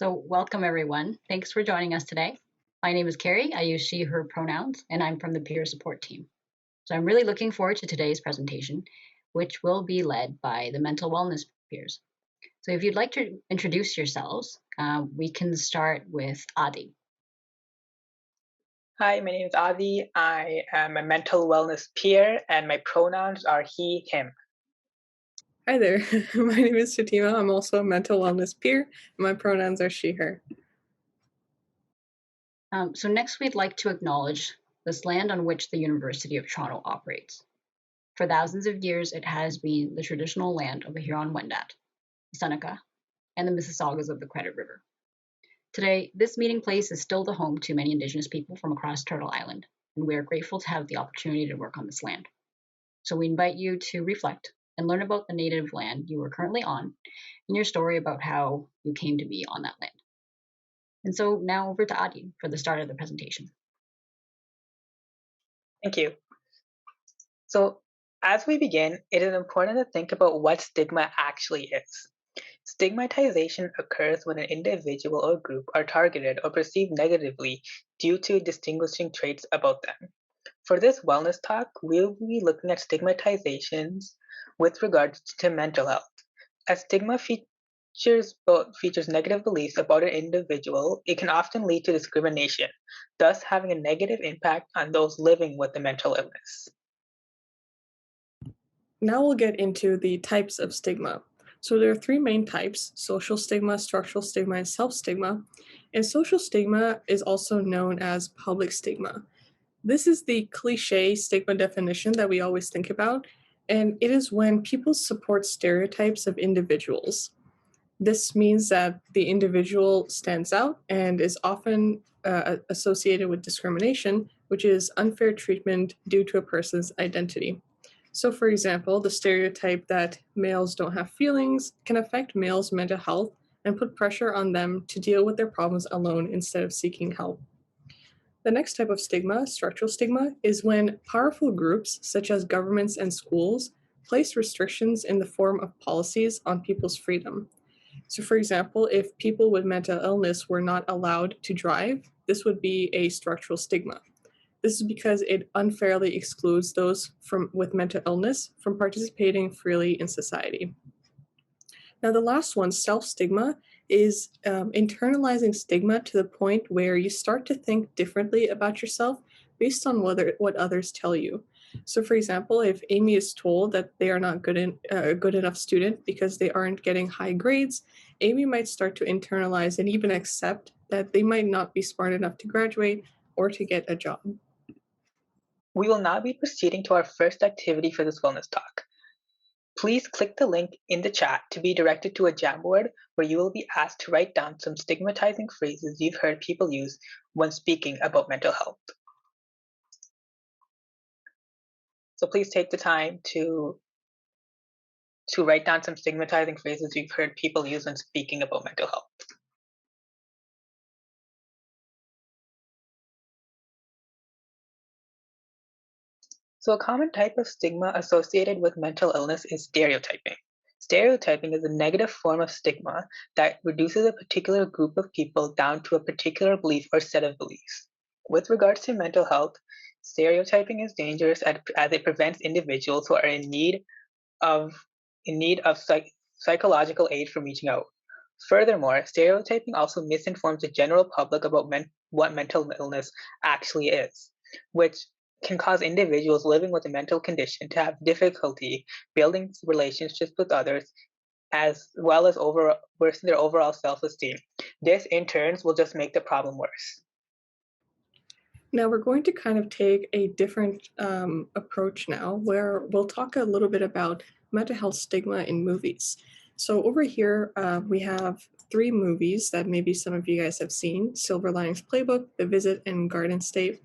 So, welcome everyone. Thanks for joining us today. My name is Carrie. I use she, her pronouns, and I'm from the peer support team. So, I'm really looking forward to today's presentation, which will be led by the mental wellness peers. So, if you'd like to introduce yourselves, we can start with Adi. Hi, my name is Adi. I am a mental wellness peer, and my pronouns are he, him. Hi there, my name is Fatima. I'm also a mental wellness peer. My pronouns are she, her. So, next, we'd like to acknowledge this land on which the University of Toronto operates. For thousands of years, it has been the traditional land of the Huron-Wendat, the Seneca, and the Mississaugas of the Credit River. Today, this meeting place is still the home to many Indigenous people from across Turtle Island, and we are grateful to have the opportunity to work on this land. So we invite you to reflect and learn about the native land you are currently on and your story about how you came to be on that land. And so now over to Adi for the start of the presentation. Thank you. So, as we begin, it is important to think about what stigma actually is. Stigmatization occurs when an individual or group are targeted or perceived negatively due to distinguishing traits about them. For this wellness talk, we'll be looking at stigmatizations with regards to mental health. As stigma features negative beliefs about an individual, it can often lead to discrimination, thus having a negative impact on those living with the mental illness. Now we'll get into the types of stigma. So there are three main types: social stigma, structural stigma, and self-stigma. And social stigma is also known as public stigma. This is the cliche stigma definition that we always think about, and it is when people support stereotypes of individuals. This means that the individual stands out and is often associated with discrimination, which is unfair treatment due to a person's identity. So, for example, the stereotype that males don't have feelings can affect males' mental health and put pressure on them to deal with their problems alone instead of seeking help. The next type of stigma, structural stigma, is when powerful groups, such as governments and schools, place restrictions in the form of policies on people's freedom. So, for example, if people with mental illness were not allowed to drive, this would be a structural stigma. This is because it unfairly excludes those with mental illness from participating freely in society. Now, the last one, self-stigma, is internalizing stigma to the point where you start to think differently about yourself based on what others tell you. So, for example, if Amy is told that they are not a good enough student because they aren't getting high grades, Amy might start to internalize and even accept that they might not be smart enough to graduate or to get a job. We will now be proceeding to our first activity for this wellness talk. Please click the link in the chat to be directed to a Jamboard where you will be asked to write down some stigmatizing phrases you've heard people use when speaking about mental health. So please take the time to write down some stigmatizing phrases you've heard people use when speaking about mental health. So a common type of stigma associated with mental illness is stereotyping. Stereotyping is a negative form of stigma that reduces a particular group of people down to a particular belief or set of beliefs. With regards to mental health, stereotyping is dangerous as it prevents individuals who are in need of psychological aid from reaching out. Furthermore, stereotyping also misinforms the general public about what mental illness actually is, which can cause individuals living with a mental condition to have difficulty building relationships with others, as well as worsen their overall self-esteem. This, in turn, will just make the problem worse. Now we're going to kind of take a different approach now, where we'll talk a little bit about mental health stigma in movies. So over here, we have three movies that maybe some of you guys have seen: Silver Linings Playbook, The Visit, and Garden State.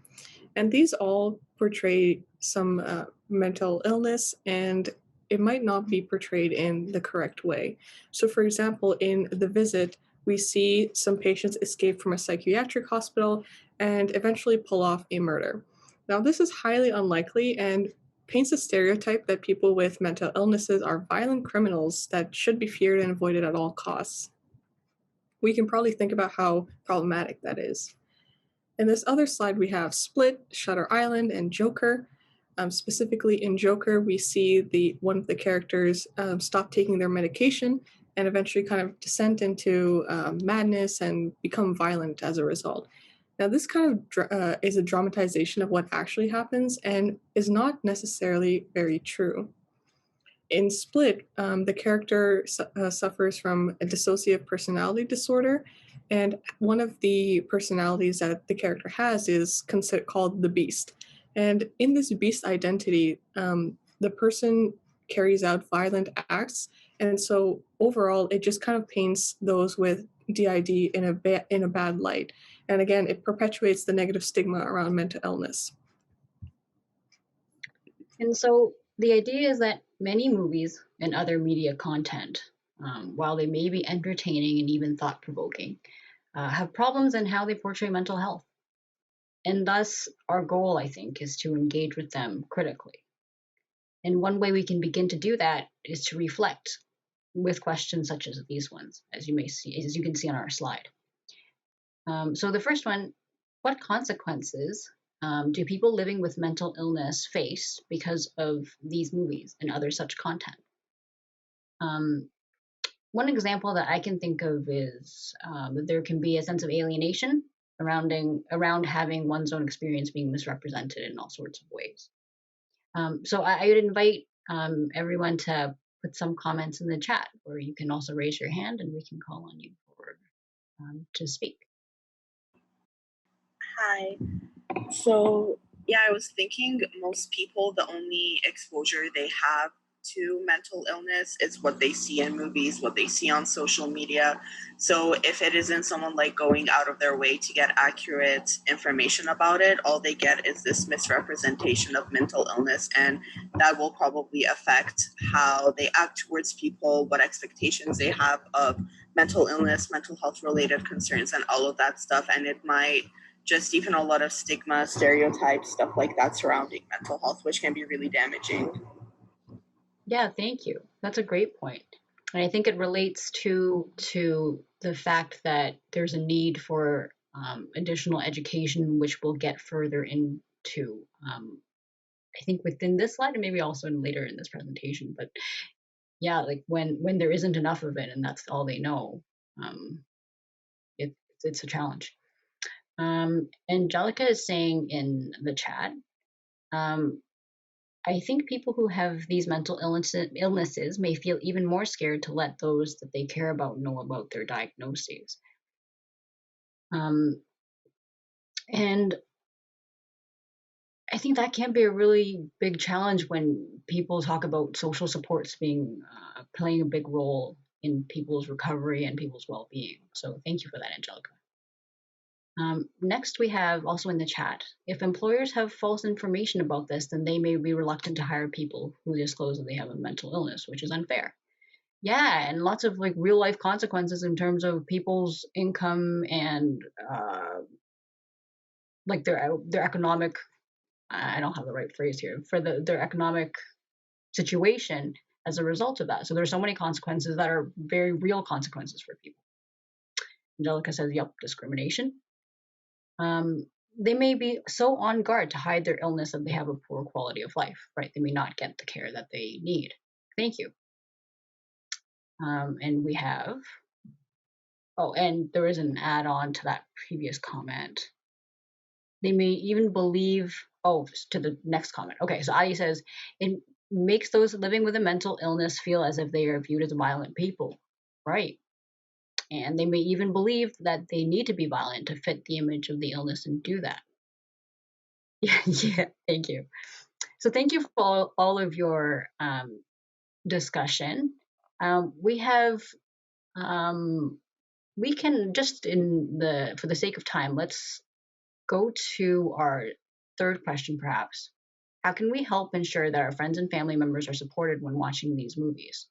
And these all portray some mental illness, and it might not be portrayed in the correct way. So for example, in The Visit, we see some patients escape from a psychiatric hospital and eventually pull off a murder. Now, this is highly unlikely and paints a stereotype that people with mental illnesses are violent criminals that should be feared and avoided at all costs. we can probably think about how problematic that is. In this other slide, we have Split, Shutter Island, and Joker. Specifically in Joker, we see one of the characters stop taking their medication and eventually kind of descend into madness and become violent as a result. Now, this kind of is a dramatization of what actually happens and is not necessarily very true. In Split, the character suffers from a dissociative personality disorder, and one of the personalities that the character has is called the Beast. And in this Beast identity, the person carries out violent acts, and so overall, it just kind of paints those with DID in a bad light. And again, it perpetuates the negative stigma around mental illness. And so the idea is that many movies and other media content, while they may be entertaining and even thought-provoking, have problems in how they portray mental health. And thus, our goal, I think, is to engage with them critically. And one way we can begin to do that is to reflect with questions such as these ones, as you can see on our slide. So the first one, what consequences do people living with mental illness face because of these movies and other such content? One example that I can think of is that there can be a sense of alienation around having one's own experience being misrepresented in all sorts of ways. So I would invite everyone to put some comments in the chat, or you can also raise your hand and we can call on you to speak. Hi. So, yeah, I was thinking most people, the only exposure they have to mental illness is what they see in movies, what they see on social media. So if it isn't someone like going out of their way to get accurate information about it, all they get is this misrepresentation of mental illness, and that will probably affect how they act towards people, what expectations they have of mental illness, mental health related concerns, and all of that stuff. And it might just even a lot of stigma, stereotypes, stuff like that surrounding mental health, which can be really damaging. Yeah, thank you. That's a great point. And I think it relates to the fact that there's a need for additional education, which we'll get further into, I think within this slide and maybe also later in this presentation. But yeah, like when there isn't enough of it and that's all they know, it's a challenge. Angelica is saying in the chat, I think people who have these mental illnesses may feel even more scared to let those that they care about know about their diagnoses. And I think that can be a really big challenge when people talk about social supports playing a big role in people's recovery and people's well-being. So thank you for that, Angelica. Next, we have also in the chat, if employers have false information about this, then they may be reluctant to hire people who disclose that they have a mental illness, which is unfair. Yeah, and lots of like real life consequences in terms of people's income and like their economic, I don't have the right phrase here, for their economic situation as a result of that. So there's so many consequences that are very real consequences for people. Angelica says, yep, discrimination. They may be so on guard to hide their illness that they have a poor quality of life, right? They may not get the care that they need. Thank you. And we have, and there is an add-on to that previous comment. They may even believe, to the next comment. Okay, so Adi says, it makes those living with a mental illness feel as if they are viewed as violent people, right? And they may even believe that they need to be violent to fit the image of the illness and do that. Yeah, thank you. So thank you for all of your discussion. We can just for the sake of time, let's go to our third question perhaps. How can we help ensure that our friends and family members are supported when watching these movies?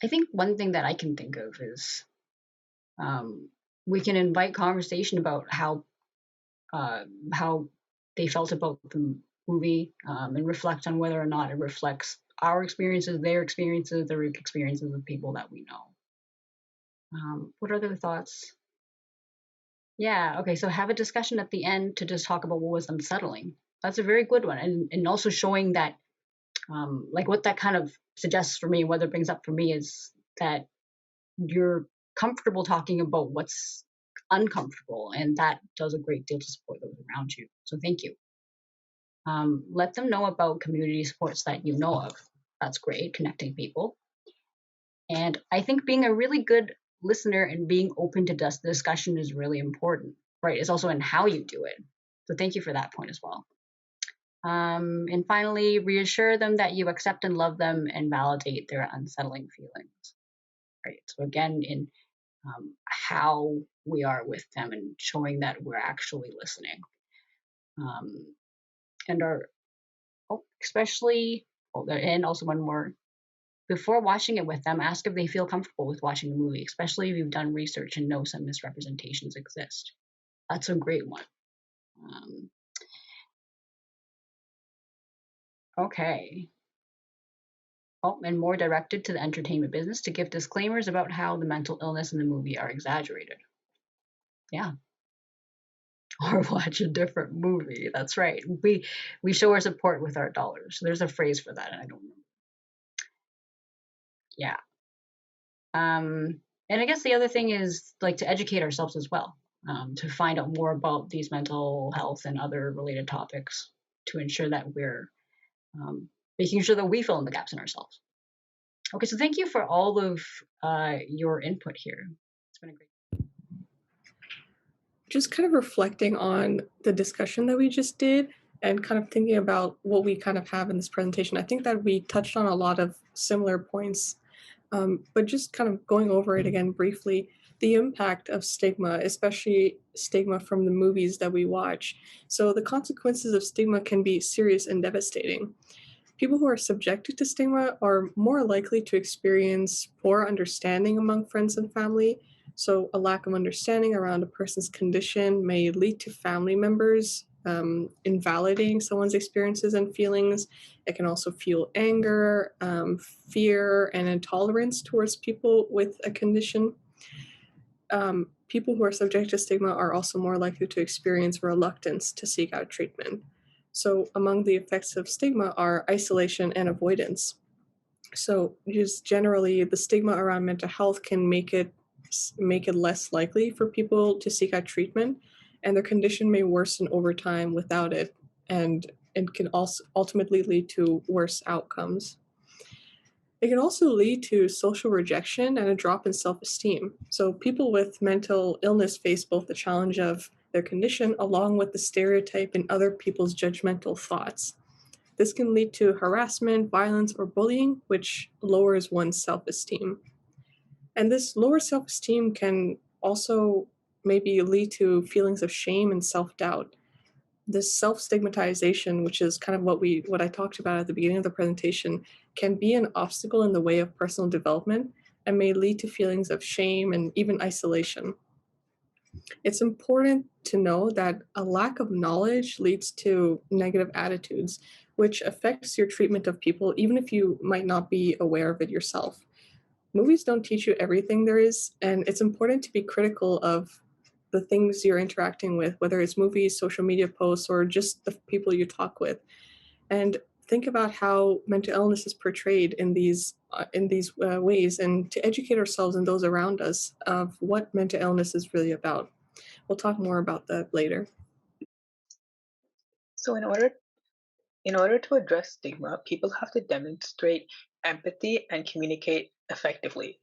I think one thing that I can think of is we can invite conversation about how they felt about the movie and reflect on whether or not it reflects our experiences, their experiences, the experiences of people that we know. What other thoughts? Yeah, okay, so have a discussion at the end to just talk about what was unsettling. That's a very good one. And also showing that, like what that kind of suggests for me, what it brings up for me is that you're comfortable talking about what's uncomfortable, and that does a great deal to support those around you. So thank you. Let them know about community supports that you know of. That's great, connecting people. And I think being a really good listener and being open to discussion is really important, right? It's also in how you do it. So thank you for that point as well. And finally, reassure them that you accept and love them and validate their unsettling feelings, right? So again, in how we are with them and showing that we're actually listening. And and also one more, before watching it with them, ask if they feel comfortable with watching the movie, especially if you've done research and know some misrepresentations exist. That's a great one. Okay. Oh, and more directed to the entertainment business to give disclaimers about how the mental illness in the movie are exaggerated. Yeah. Or watch a different movie. That's right. We show our support with our dollars. There's a phrase for that, and I don't remember. Yeah. And I guess the other thing is like to educate ourselves as well, to find out more about these mental health and other related topics to ensure that we're making sure that we fill in the gaps in ourselves. Okay, so thank you for all of your input here. It's been a great. Just kind of reflecting on the discussion that we just did and kind of thinking about what we kind of have in this presentation. I think that we touched on a lot of similar points, but just kind of going over it again briefly, the impact of stigma, especially stigma from the movies that we watch. So the consequences of stigma can be serious and devastating. People who are subjected to stigma are more likely to experience poor understanding among friends and family. So, a lack of understanding around a person's condition may lead to family members invalidating someone's experiences and feelings. It can also fuel anger, fear, and intolerance towards people with a condition. People who are subject to stigma are also more likely to experience reluctance to seek out treatment. So, among the effects of stigma are isolation and avoidance. So, just generally, the stigma around mental health can make it less likely for people to seek out treatment, and their condition may worsen over time without it, and it can also ultimately lead to worse outcomes. It can also lead to social rejection and a drop in self-esteem. So people with mental illness face both the challenge of their condition along with the stereotype and other people's judgmental thoughts. This can lead to harassment, violence, or bullying, which lowers one's self-esteem. And this lower self-esteem can also maybe lead to feelings of shame and self-doubt. This self-stigmatization, which is kind of what I talked about at the beginning of the presentation, can be an obstacle in the way of personal development and may lead to feelings of shame and even isolation. It's important to know that a lack of knowledge leads to negative attitudes, which affects your treatment of people, even if you might not be aware of it yourself. Movies don't teach you everything there is, and it's important to be critical of the things you're interacting with, whether it's movies, social media posts, or just the people you talk with. And think about how mental illness is portrayed in these ways, and to educate ourselves and those around us of what mental illness is really about. We'll talk more about that later. So in order to address stigma, people have to demonstrate empathy and communicate effectively.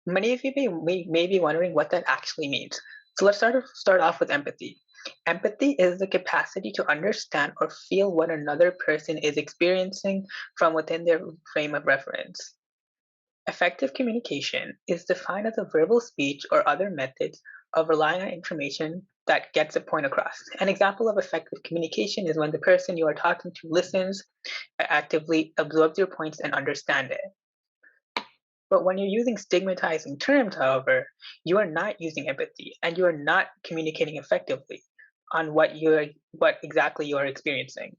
Many of you may be wondering what that actually means. So let's start off with empathy. Empathy is the capacity to understand or feel what another person is experiencing from within their frame of reference. Effective communication is defined as a verbal speech or other methods of relying on information that gets a point across. An example of effective communication is when the person you are talking to listens, actively absorbs your points, and understands it. But when you're using stigmatizing terms, however, you are not using empathy and you are not communicating effectively on what exactly you are experiencing.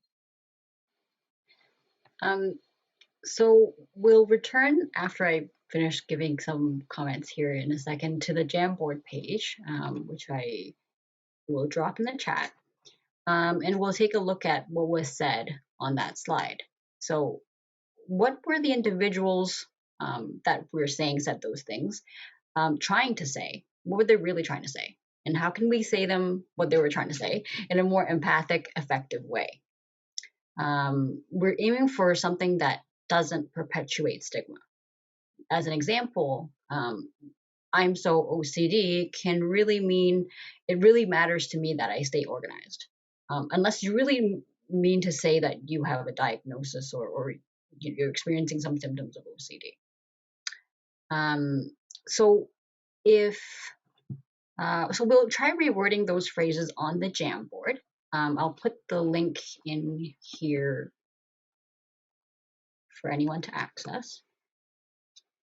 So we'll return after I finish giving some comments here in a second to the Jamboard page, which I will drop in the chat. And we'll take a look at what was said on that slide. So what were the individuals that we're saying said those things trying to say? What were they really trying to say? And how can we say them what they were trying to say in a more empathic, effective way? We're aiming for something that doesn't perpetuate stigma. As an example, I'm so OCD can really mean it really matters to me that I stay organized. Unless you really mean to say that you have a diagnosis or you're experiencing some symptoms of OCD. So we'll try rewording those phrases on the Jamboard. I'll put the link in here for anyone to access,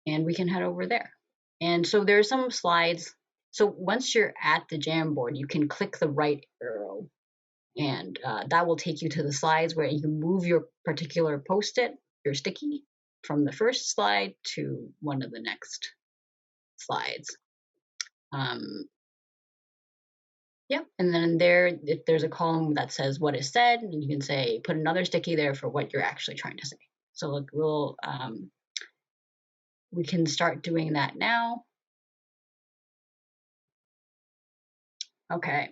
and we can head over there. And so there's some slides. So once you're at the Jamboard, you can click the right arrow, and that will take you to the slides where you can move your particular post-it, your sticky, from the first slide to one of the next slides. Yep, and then if there's a column that says what is said, and you can say, put another sticky there for what you're actually trying to say. So look, we can start doing that now. Okay.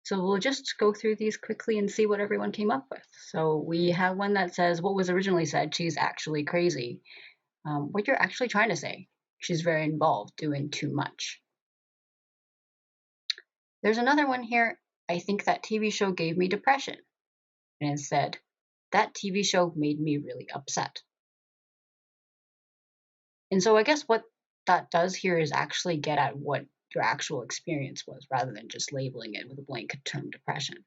So we'll just go through these quickly and see what everyone came up with. So we have one that says, what was originally said, she's actually crazy. What you're actually trying to say, she's very involved, doing too much. There's another one here, I think that TV show gave me depression. And it said, that TV show made me really upset. And so I guess what that does here is actually get at what your actual experience was rather than just labeling it with a blanket term depression.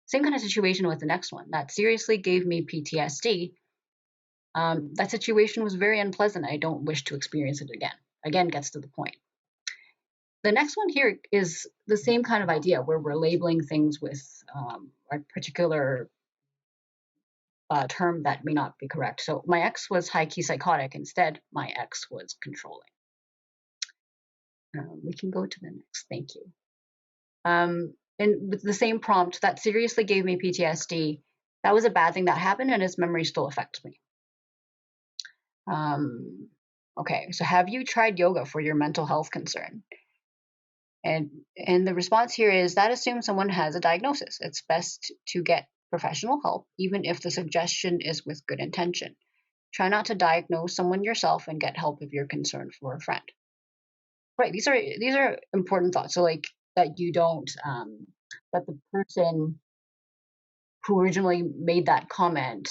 Same kind of situation with the next one. That seriously gave me PTSD. That situation was very unpleasant. I don't wish to experience it again. Again, gets to the point. The next one here is the same kind of idea where we're labeling things with a particular term that may not be correct. So my ex was high-key psychotic. Instead, my ex was controlling. We can go to the next. Thank you. And with the same prompt, that seriously gave me PTSD. That was a bad thing that happened, and its memory still affects me. Okay, so have you tried yoga for your mental health concern? And the response here is that assumes someone has a diagnosis. It's best to get professional help, even if the suggestion is with good intention. Try not to diagnose someone yourself and get help if you're concerned for a friend. Right, these are important thoughts. So like that you don't that the person who originally made that comment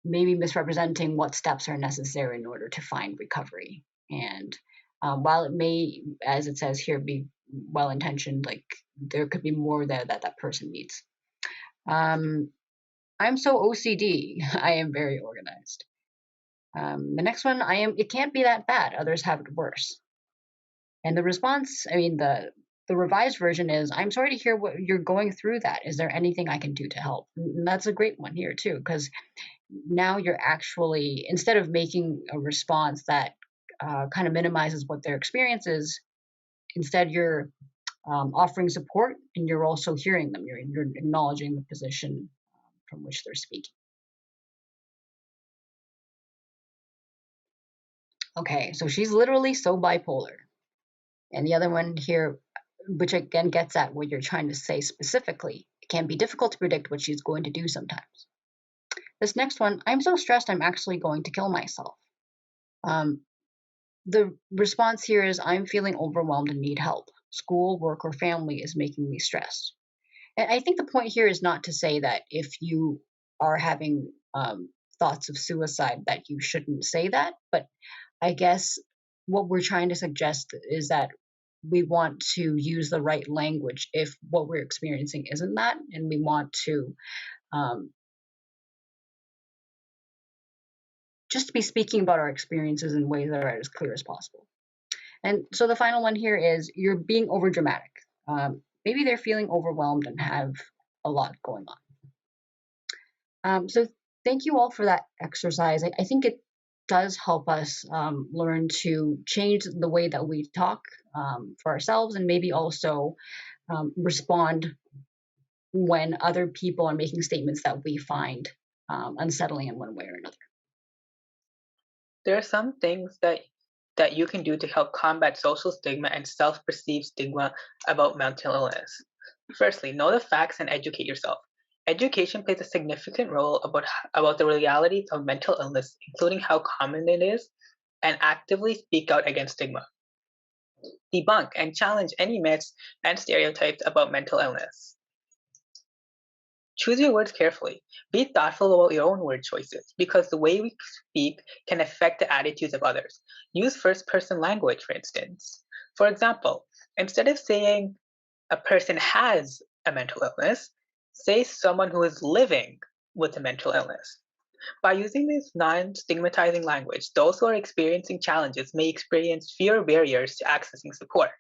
may be misrepresenting what steps are necessary in order to find recovery. And while it may, as it says here, be well-intentioned, like there could be more there that person needs. I'm so OCD. I am very organized. The next one, it can't be that bad. Others have it worse. And the response, I mean, the revised version is, I'm sorry to hear what you're going through that. Is there anything I can do to help? And that's a great one here too, because now you're actually, instead of making a response that kind of minimizes what their experience is, instead you're offering support and you're also hearing them. You're acknowledging the position from which they're speaking. Okay, so she's literally so bipolar. And the other one here, which again gets at what you're trying to say specifically, it can be difficult to predict what she's going to do sometimes. This next one, I'm so stressed I'm actually going to kill myself. The response here is, I'm feeling overwhelmed and need help. School, work, or family is making me stressed. And I think the point here is not to say that if you are having thoughts of suicide that you shouldn't say that, but I guess what we're trying to suggest is that we want to use the right language if what we're experiencing isn't that, and we want to just be speaking about our experiences in ways that are as clear as possible. And so the final one here is, you're being overdramatic. Maybe they're feeling overwhelmed and have a lot going on. So thank you all for that exercise. I think it does help us learn to change the way that we talk for ourselves, and maybe also respond when other people are making statements that we find unsettling in one way or another. There are some things that you can do to help combat social stigma and self-perceived stigma about mental illness. Firstly, know the facts and educate yourself. Education plays a significant role about the realities of mental illness, including how common it is, and actively speak out against stigma. Debunk and challenge any myths and stereotypes about mental illness. Choose your words carefully. Be thoughtful about your own word choices, because the way we speak can affect the attitudes of others. Use first person language, for instance. For example, instead of saying a person has a mental illness, say someone who is living with a mental illness. By using this non stigmatizing language, those who are experiencing challenges may experience fewer barriers to accessing support.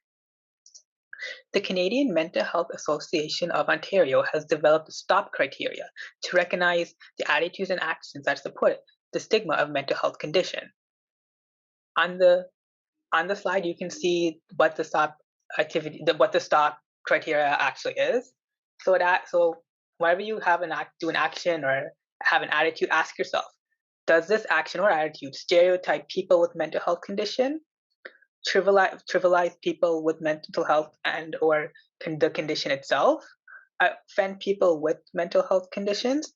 The Canadian Mental Health Association of Ontario has developed STOP criteria to recognize the attitudes and actions that support the stigma of mental health condition. On the slide, you can see what the STOP criteria actually is. So whenever you have do an action or have an attitude, ask yourself, does this action or attitude stereotype people with mental health condition, trivialize people with mental health and or the condition itself, offend people with mental health conditions,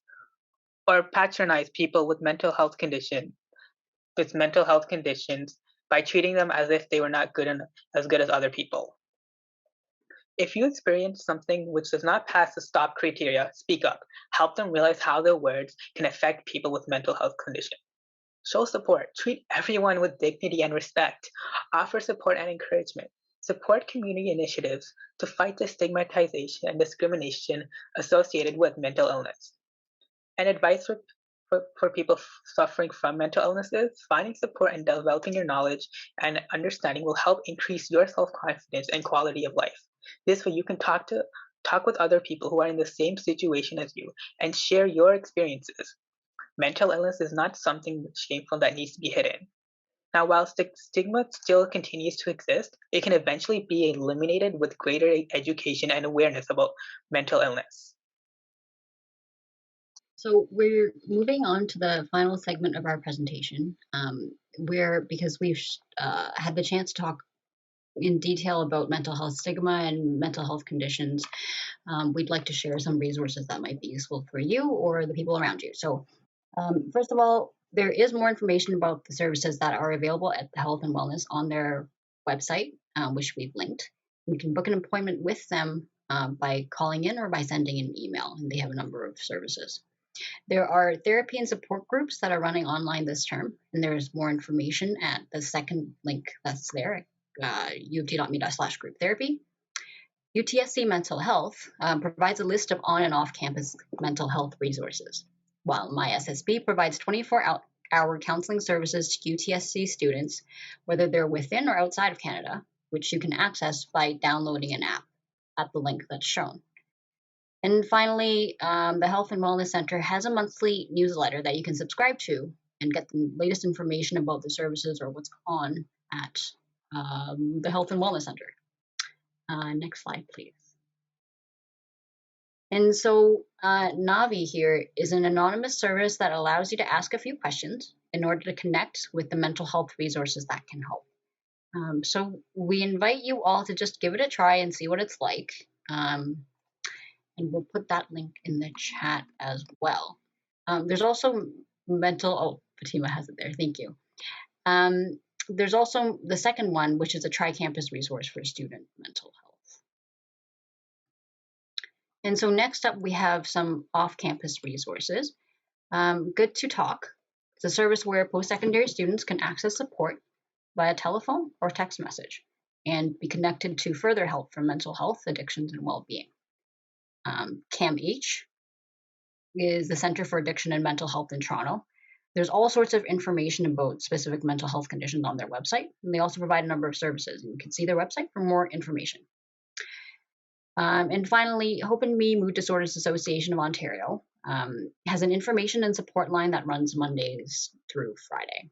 or patronize people with mental health conditions by treating them as if they were not as good as other people. If you experience something which does not pass the STOP criteria, speak up. Help them realize how their words can affect people with mental health conditions. Show support. Treat everyone with dignity and respect. Offer support and encouragement. Support community initiatives to fight the stigmatization and discrimination associated with mental illness. And advice for people suffering from mental illnesses, finding support and developing your knowledge and understanding will help increase your self-confidence and quality of life. This way you can talk with other people who are in the same situation as you and share your experiences. Mental illness is not something shameful that needs to be hidden. Now, while stigma still continues to exist, it can eventually be eliminated with greater education and awareness about mental illness. So we're moving on to the final segment of our presentation, because we've had the chance to talk in detail about mental health stigma and mental health conditions. We'd like to share some resources that might be useful for you or the people around you. So first of all, there is more information about the services that are available at the Health and Wellness on their website, which we've linked. You can book an appointment with them by calling in or by sending an email, and they have a number of services. There are therapy and support groups that are running online this term, and there's more information at the second link that's there, uft.me/group therapy. UTSC Mental Health provides a list of on and off campus mental health resources, while MySSB provides 24-hour counseling services to UTSC students, whether they're within or outside of Canada, which you can access by downloading an app at the link that's shown. And finally, the Health and Wellness Center has a monthly newsletter that you can subscribe to and get the latest information about the services or what's on at the Health and Wellness Center. Next slide, please. And so Navi here is an anonymous service that allows you to ask a few questions in order to connect with the mental health resources that can help. So we invite you all to just give it a try and see what it's like. And we'll put that link in the chat as well. There's also Fatima has it there, thank you. There's also the second one, which is a tri-campus resource for student mental health. And so next up, we have some off-campus resources. Good to Talk. It's a service where post-secondary students can access support via telephone or text message and be connected to further help for mental health, addictions, and well-being. CAMH is the Center for Addiction and Mental Health in Toronto. There's all sorts of information about specific mental health conditions on their website, and they also provide a number of services. You can see their website for more information. And finally, Hope and Me Mood Disorders Association of Ontario has an information and support line that runs Mondays through Friday.